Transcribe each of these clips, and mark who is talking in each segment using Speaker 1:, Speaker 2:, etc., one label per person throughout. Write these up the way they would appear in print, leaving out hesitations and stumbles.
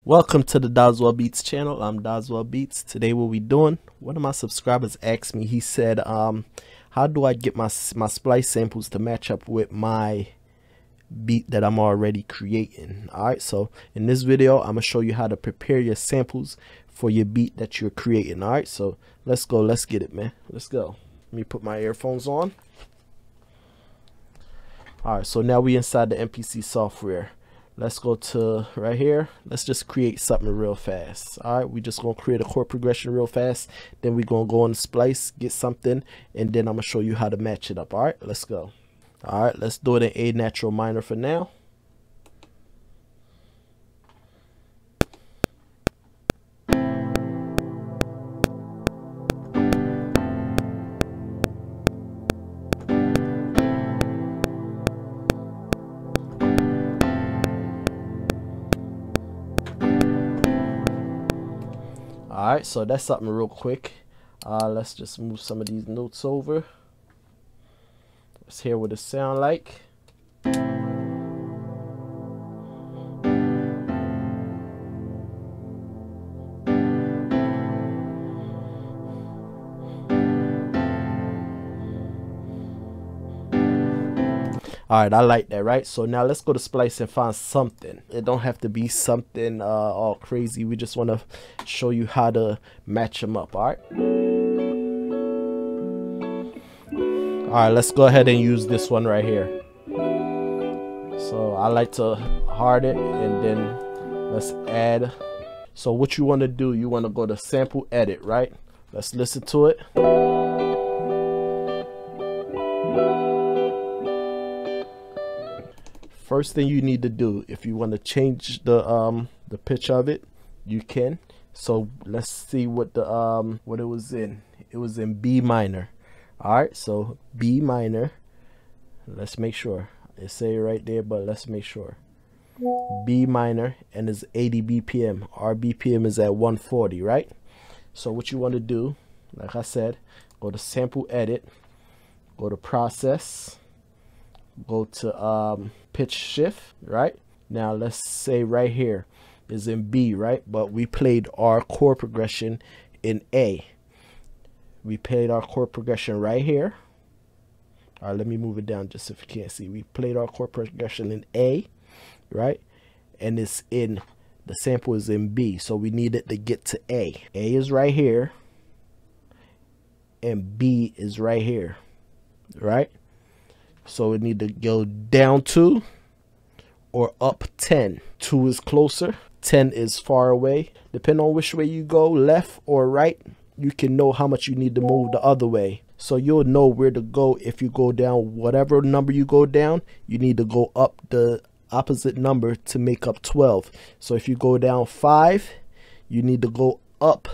Speaker 1: Welcome to the Doswell Beats channel. I'm Doswell Beats. Today what we doing, one of my subscribers asked me, he said, how do I get my splice samples to match up with my beat that I'm already creating? Alright, so in this video, I'm going to show you how to prepare your samples for your beat that you're creating. Alright, so let's go. Let's get it, man. Let's go. Let me put my earphones on. Alright, so now we inside the MPC software. Let's go to right here. Let's just create something real fast. All right, we just gonna create a chord progression real fast. Then we gonna go on the splice, get something, and then I'm gonna show you how to match it up. All right, let's go. All right, let's do it in A natural minor for now. Alright, so that's something real quick. Let's just move some of these notes over. Let's hear what it sound like. Alright, I like that, right? So now let's go to splice and find something. It don't have to be something all crazy. We just want to show you how to match them up. Alright, let's go ahead and use this one right here. So I like to hard it, and then let's add. So what you want to do, you want to go to sample edit, right? Let's listen to it. First thing you need to do, if you want to change the pitch of it, you can. So let's see what the what it was in. It was in B minor. All right, so B minor. Let's make sure. It say it right there, but let's make sure. B minor, and it's 80 BPM. Our BPM is at 140, right? So what you want to do, like I said, go to sample edit, go to process, go to pitch shift. Right now, let's say right here is in B, right? But we played our chord progression in A. We played our chord progression right here. All right, let me move it down just if you can't see. We played our chord progression in A, right? And it's in, the sample is in B, so we need it to get to A. A is right here and B is right here, right? So we need to go down 2 or up 10. 2 is closer, 10 is far away. Depending on which way you go, left or right, you can know how much you need to move the other way. So you'll know where to go. If you go down whatever number you go down, you need to go up the opposite number to make up 12. So if you go down 5, you need to go up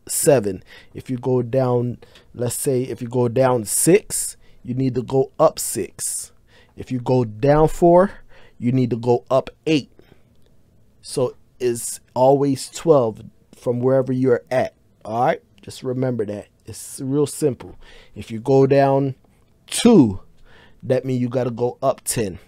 Speaker 1: 7. If you go down, let's say if you go down 6, you need to go up 6. If you go down 4, you need to go up 8. So it's always 12 from wherever you're at. All right, just remember that. It's real simple. If you go down 2, that means you got to go up 10.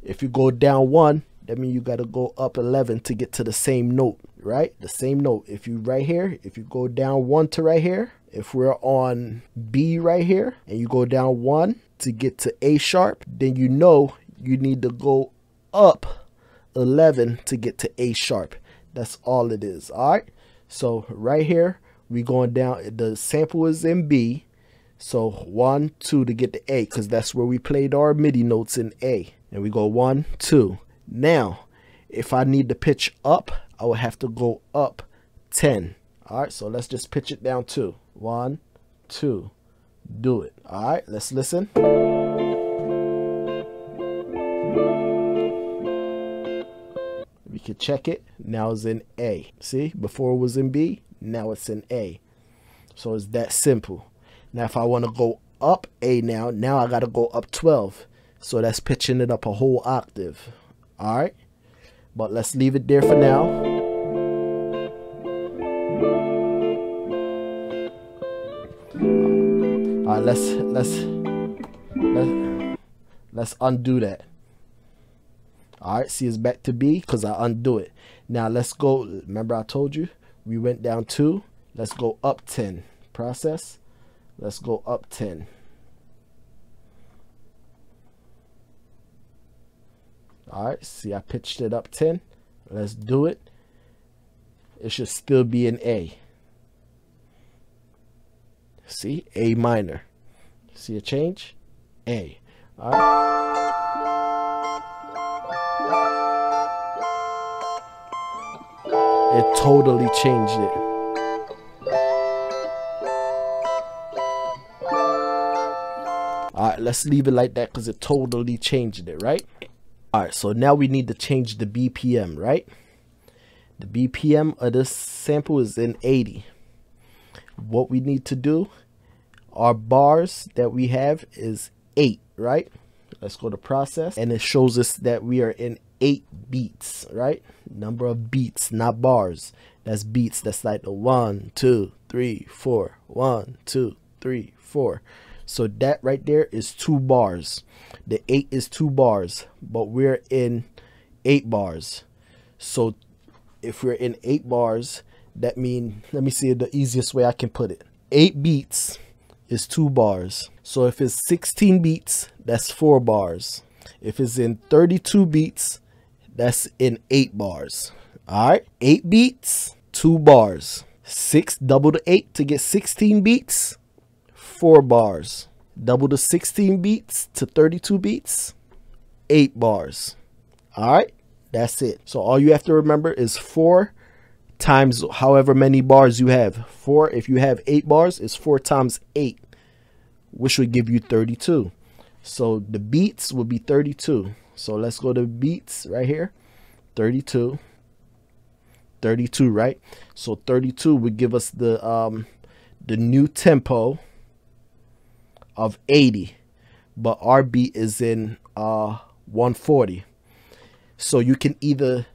Speaker 1: If you go down 1, that means you got to go up 11 to get to the same note, right? The same note. If you right here, if you go down 1 to right here, if we're on B right here and you go down 1 to get to A sharp, then you know you need to go up 11 to get to A sharp. That's all it is. All right, so right here we going down, the sample is in B, so 1 2 to get to A, because that's where we played our MIDI notes in A, and we go 1 2. Now if I need to pitch up, I would have to go up 10. All right, so let's just pitch it down 2. 1 2, do it. All right, let's listen. We can check it. Now it's in A. See, before it was in B, now it's in A. So it's that simple. Now if I want to go up A, now I got to go up 12. So that's pitching it up a whole octave. All right, but let's leave it there for now. All right, let's undo that. All right, see, it's back to B because I undo it. Now let's go. Remember I told you we went down 2. Let's go up 10. Process. Let's go up 10. All right, see, I pitched it up 10. Let's do it. It should still be an A. See, A minor. See a change? A. All right. It totally changed it. All right, let's leave it like that because it totally changed it, right? All right, so now we need to change the BPM, right? The BPM of this sample is in 80. What we need to do, our bars that we have is 8, right? Let's go to process, and it shows us that we are in 8 beats, right? Number of beats, not bars. That's beats. That's like the 1, 2, 3, 4. 1, 2, 3, 4. So that right there is 2 bars. The 8 is 2 bars, but we're in 8 bars. So if we're in 8 bars, that means, let me see the easiest way I can put it. 8 beats is 2 bars. So if it's 16 beats, that's 4 bars. If it's in 32 beats, that's in 8 bars. All right, 8 beats, 2 bars. 6, double the 8 to get 16 beats, 4 bars. Double the 16 beats to 32 beats, 8 bars. All right, that's it. So all you have to remember is 4 times however many bars you have. 4, if you have 8 bars, is 4 times 8, which would give you 32. So the beats will be 32. So let's go to beats right here. 32. 32, right? So 32 would give us the new tempo of 80, but our beat is in 140. So you can either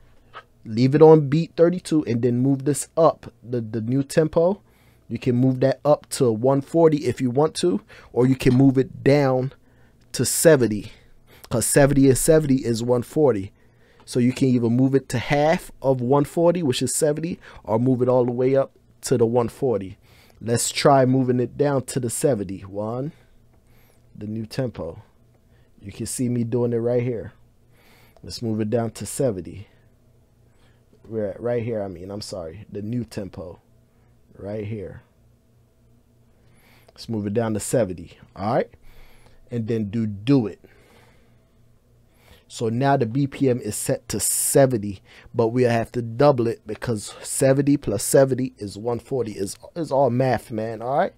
Speaker 1: leave it on beat 32 and then move this up, the new tempo. You can move that up to 140 if you want to, or you can move it down to 70, because 70 and 70 is 140. So you can either move it to half of 140, which is 70, or move it all the way up to the 140. Let's try moving it down to the 70. The new tempo. You can see me doing it right here. Let's move it down to 70. We're at right here. I'm sorry. The new tempo right here. Let's move it down to 70. All right. And then do it. So now the BPM is set to 70, but we have to double it because 70 plus 70 is 140. Is all math, man. All right.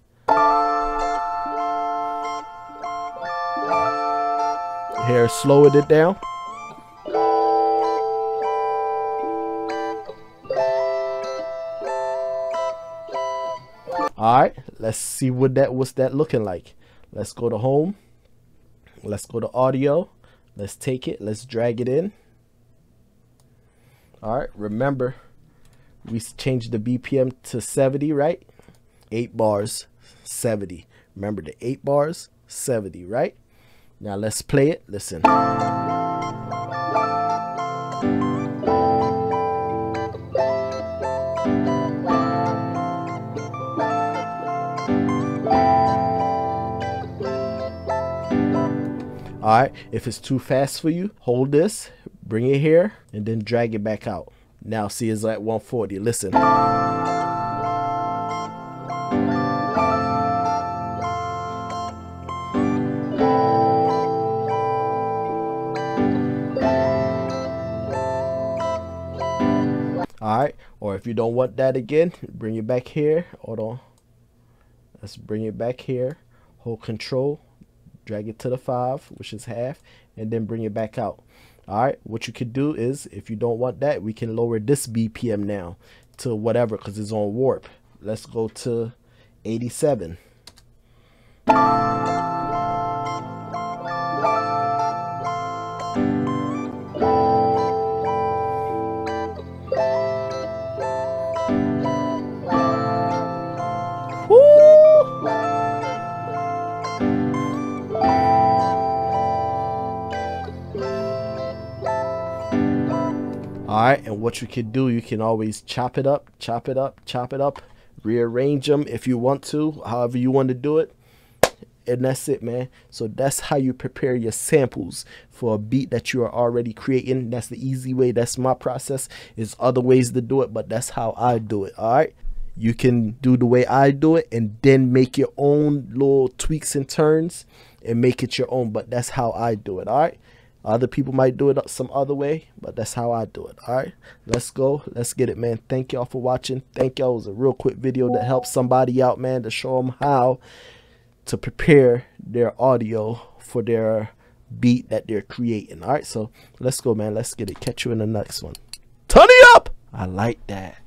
Speaker 1: Here, slowing it down. All right, let's see what's that looking like. Let's go to home. Let's go to audio. Let's take it. Let's drag it in. All right, remember we changed the BPM to 70, right? 8 bars, 70. Remember the 8 bars, 70, right? Now let's play it. Listen. All right, if it's too fast for you, hold this, bring it here, and then drag it back out. Now see, it's at 140. Listen. All right, or if you don't want that again, bring it back here. Hold on. Let's bring it back here. Hold control, drag it to the 5, which is half, and then bring it back out. All right, what you could do is, if you don't want that, we can lower this BPM now to whatever, because it's on warp. Let's go to 87. Alright, and what you can do, you can always chop it up, rearrange them if you want to, however you want to do it. And that's it, man. So that's how you prepare your samples for a beat that you are already creating. That's the easy way. That's my process. There's other ways to do it, but that's how I do it. All right, you can do the way I do it and then make your own little tweaks and turns and make it your own, but that's how I do it. All right, other people might do it some other way, but that's how I do it. All right, let's go, let's get it, man. Thank y'all for watching. Thank y'all. It was a real quick video to help somebody out, man, to show them how to prepare their audio for their beat that they're creating. All right, so let's go, man. Let's get it. Catch you in the next one. Turn it up. I like that.